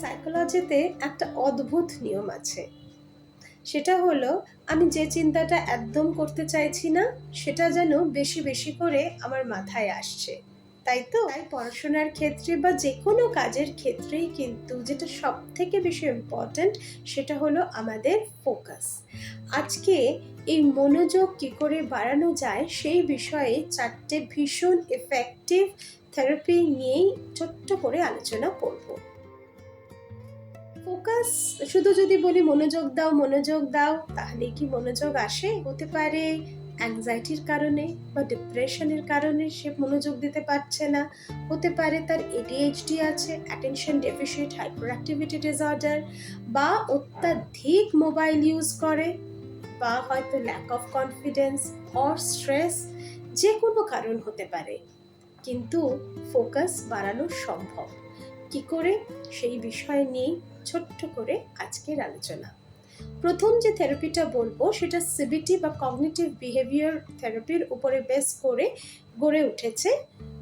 সাইকোলজিতে একটা অদ্ভুত নিয়ম আছে। সেটা হলো আমি যে চিন্তাটা একদম করতে চাইছি না, সেটা যেন বেশি, বেশি করে আমার মাথায় আসছে। তাই তো? তাই পড়াশোনার ক্ষেত্রে বা যেকোনো কাজের ক্ষেত্রেই কিন্তু যেটা সবথেকে বেশি ইম্পোর্টেন্ট সেটা হলো আমাদের ফোকাস। আজকে এই মনোযোগ কি করে বাড়ানো যায় সেই বিষয়ে ৪ টে ভীষণ ইফেক্টিভ থেরাপি নিয়েই ছোট্ট করে আলোচনা করব। ফোকাস শুধু যদি বলি মনোযোগ দাও তাহলে কি মনোযোগ আসে? হতে পারে অ্যাংজাইটির কারণে বা ডিপ্রেশনের কারণে সে মনোযোগ দিতে পারছে না। হতে পারে তার ADHD আছে, attention deficit hyper activity disorder, বা অত্যাধিক মোবাইল ইউজ করে, বা হয়তো lack of confidence or stress. যে কোনো কারণ হতে পারে, কিন্তু ফোকাস বাড়ানো সম্ভব। কি করে? সেই বিষয় নিয়েই ছোট্ট করে আজকের আলোচনা। প্রথম যে থেরাপিটা বলবো সেটা সিবিটি বা কগনিটিভ বিহেভিয়ার থেরাপির উপরে বেস করে গড়ে উঠেছে।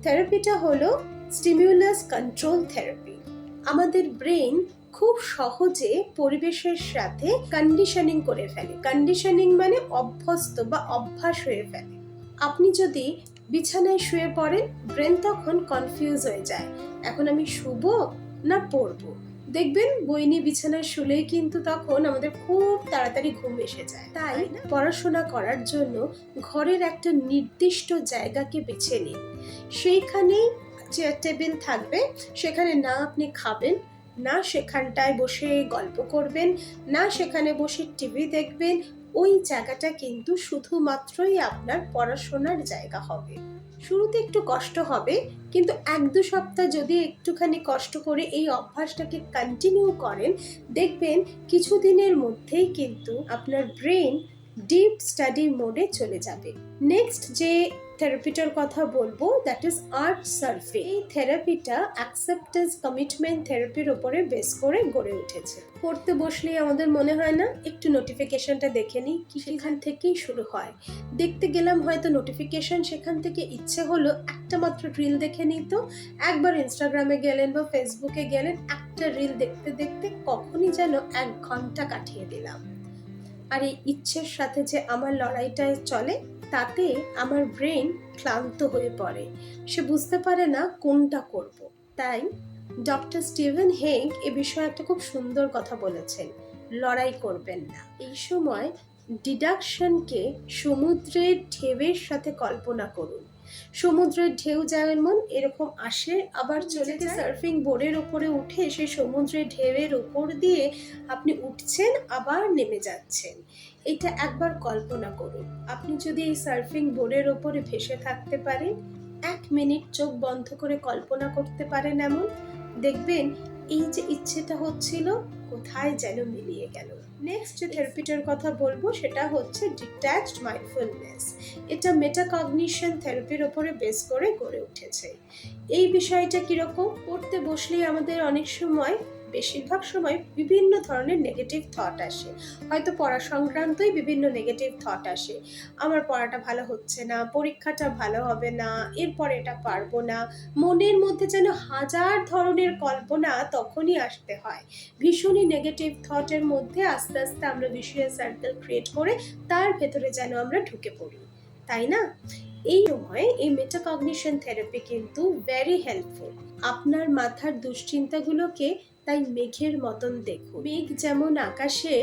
থেরাপিটা হলো স্টিমিউলাস কন্ট্রোল থেরাপি। আমাদের ব্রেন খুব সহজে পরিবেশের সাথে কন্ডিশনিং করে ফেলে। কন্ডিশনিং মানে অভ্যস্ত বা অভ্যাস হয়ে ফেলে। আপনি যদি বিছানায় শুয়ে পড়েন, ব্রেন তখন কনফিউজ হয়ে যায়, এখন আমি শুবো না পড়বো। দেখবেন বই নিয়ে বিছানায় শুলেই কিন্তু তখন আমাদের খুব তাড়াতাড়ি ঘুম এসে যায়। তাই পড়াশোনা করার জন্য ঘরের একটা নির্দিষ্ট জায়গাকে বেছে নিন। সেইখানেই চেয়ার টেবিল থাকবে, সেখানে না আপনি খাবেন, না সেখানটায় বসে গল্প করবেন, না সেখানে বসে টিভি দেখবেন। ওই জায়গাটা কিন্তু শুধুমাত্রই আপনার পড়াশোনার জায়গা হবে। শুরুতে একটু কষ্ট হবে, কিন্তু ১-২ সপ্তাহ যদি একটুখানি কষ্ট করে এই অভ্যাসটাকে কন্টিনিউ করেন, দেখবেন কিছুদিনের মধ্যেই কিন্তু আপনার ব্রেন ডিপ স্টাডি মোডে চলে যাবে। নেক্সট যে থেরাপিটার কথা বলবো দ্যাট ইজ আর্ট সার্ফে। এই থেরাপিটা অ্যাকসেপ্টেন্স কমিটমেন্ট থেরাপির উপরে বেস করে গড়ে উঠেছে। পড়তে বসলেই আমাদের মনে হয় না একটু নোটিফিকেশনটা দেখে নিই, কি সেখান থেকেই শুরু হয়। দেখতে গেলাম হয়তো নোটিফিকেশন, সেখান থেকে ইচ্ছে হলো একটা মাত্র রিল দেখে নিই। তো একবার ইনস্টাগ্রামে গেলেন বা ফেসবুকে গেলেন, একটা রিল দেখতে দেখতে কখনই যেন ১ ঘন্টা কাটিয়ে দিলাম। আর এই ইচ্ছের সাথে যে আমার লড়াইটা চলে, তাতে আমার ব্রেন ক্লান্ত হয়ে পড়ে, সে বুঝতে পারে না কোনটা করব। তাই ডক্টর স্টিভেন হেগ এ বিষয়ে একটা খুব সুন্দর কথা বলেছেন, লড়াই করবেন না। এই সময় ডিডাকশনকে সমুদ্রের ঢেউয়ের সাথে কল্পনা করুন। সমুদ্রের ঢেউ যেমন এরকম আসে আবার চলে যায়, সার্ফিং বোর্ডের উপরে উঠে সেই সমুদ্রের ঢেউয়ের উপর দিয়ে আপনি উঠছেন আবার নেমে যাচ্ছেন। এটা একবার কল্পনা করুন। আপনি যদি এই সার্ফিং বোর্ডের ওপরে ভেসে থাকতে পারেন, ১ মিনিট চোখ বন্ধ করে কল্পনা করতে পারেন এমন, দেখবেন এই যে ইচ্ছেটা হচ্ছিল কোথায় যেন মিলিয়ে গেল। নেক্সট যে থেরাপিটার কথা বলবো সেটা হচ্ছে ডিট্যাচড মাইন্ডফুলনেস। এটা মেটাকগনিশন থেরাপির উপরে বেস করে গড়ে উঠেছে। এই বিষয়টা কিরকম? পড়তে বসলেই আমাদের অনেক সময়, বেশিরভাগ সময় বিভিন্ন ধরনের নেগেটিভ থট আসে। হয়তো পড়া সংক্রান্তই বিভিন্ন নেগেটিভ থট আসে। আমার পড়াটা ভালো হচ্ছে না, পরীক্ষাটা ভালো হবে না, এরপর এটা পারবো না। মনের মধ্যে যেন হাজার ধরনের কল্পনা তখনই আসতে হয়। ভীষণই নেগেটিভ থটের মধ্যে আস্তে আস্তে আমরা ভিশিয়াস সার্কেল ক্রিয়েট করে তার ভেতরে যেন আমরা ঢুকে পড়ি, তাই না? এই সময় এই মেটাকগনিশন থেরাপি কিন্তু ভেরি হেল্পফুল। আপনার মাথার দুশ্চিন্তাগুলোকে তাই মেঘের মতন দেখুন। মেঘ যেমন আকাশে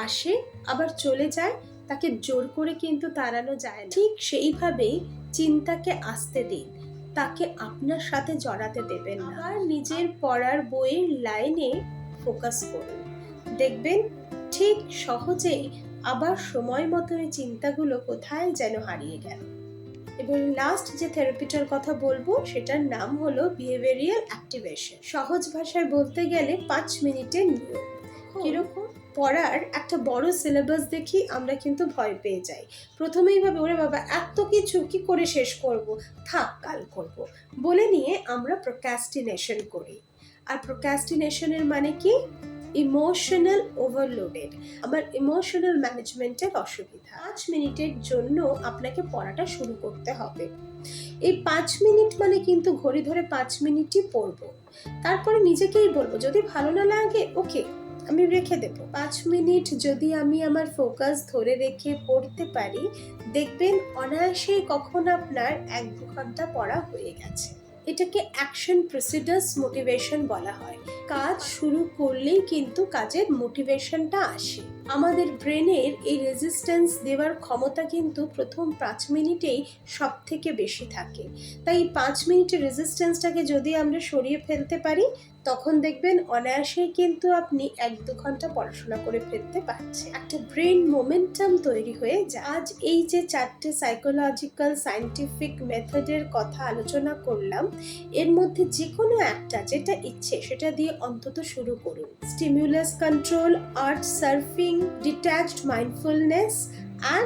আসে আবার চলে যায়, তাকে জোর করে কিন্তু তাড়ানো যায় না। ঠিক সেইভাবেই চিন্তাকে আসতে দিন, তাকে আপনার সাথে জড়াতে দেবেন না। আর নিজের পড়ার বইয়ের লাইনে ফোকাস করুন। দেখবেন ঠিক সহজেই আবার সময় মতো এই চিন্তাগুলো কোথায় যেন হারিয়ে গেল। এবং লাস্ট যে থেরাপিটার কথা বলবো সেটার নাম হলো বিহেভিয়ারিয়াল অ্যাক্টিভেশন। সহজ ভাষায় বলতে গেলে ৫ মিনিটের নিয়ম। কিরকম? পড়ার একটা বড় সিলেবাস দেখি আমরা কিন্তু ভয় পেয়ে যাই। প্রথমেই ভাবে ওরে বাবা এত কিছু কি করে শেষ করব, থাক কাল করব বলে নিয়ে আমরা প্রোক্রাস্টিনেশন করি। আর প্রোক্রাস্টিনেশনের মানে কি? Emotional overloaded. আমার ইমোশনাল ম্যানেজমেন্টের অসুবিধা। ৫ মিনিটের জন্য আপনাকে পড়াটা শুরু করতে হবে। এই ৫ মিনিট মানে কিন্তু ঘড়ি ধরে ৫ মিনিটই পড়বো। তারপরে নিজেকেই বলবো যদি ভালো না লাগে ওকে, আমি রেখে দেবো। ৫ মিনিট যদি আমি আমার ফোকাস ধরে রেখে পড়তে পারি, দেখবেন অনায়াসেই কখন আপনার ১-২ ঘন্টা পড়া হয়ে গেছে। এটাকে অ্যাকশন প্রিসিডেন্স মোটিভেশন বলা হয়। কাজ শুরু করলেই কিন্তু কাজের মোটিভেশনটা আসে। আমাদের ব্রেনের এই রেজিস্ট্যান্স দেওয়ার ক্ষমতা কিন্তু প্রথম ৫ মিনিটেই সবথেকে বেশি থাকে। তাই ৫ মিনিটের রেজিস্ট্যান্সটাকে যদি আমরা সরিয়ে ফেলতে পারি, তখন দেখবেন অনায়াসেই কিন্তু আপনি ১-২ ঘন্টা পড়াশোনা করে ফেলতে পারছেন। একটা ব্রেন মোমেন্টাম তৈরি হয়ে যায়। আজ এই যে ৪টে সাইকোলজিক্যাল সায়েন্টিফিক মেথডের কথা আলোচনা করলাম, এর মধ্যে যেকোনো একটা যেটা ইচ্ছে সেটা দিয়ে অন্তত শুরু করুন। Stimulus control, urge surfing, detached mindfulness আর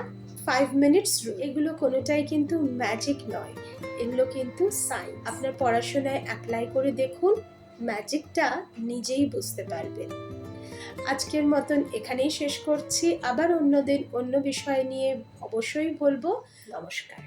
5 মিনিটস রুল, এগুলো কোনোটাই কিন্তু ম্যাজিক নয়, এগুলো কিন্তু সায়েন্স। আপনার পড়াশোনায় অ্যাপ্লাই করে দেখুন, ম্যাজিকটা নিজেই বুঝতে পারবেন। আজকের মতন এখানেই শেষ করছি। আবার অন্যদিন অন্য বিষয় নিয়ে অবশ্যই বলবো। নমস্কার।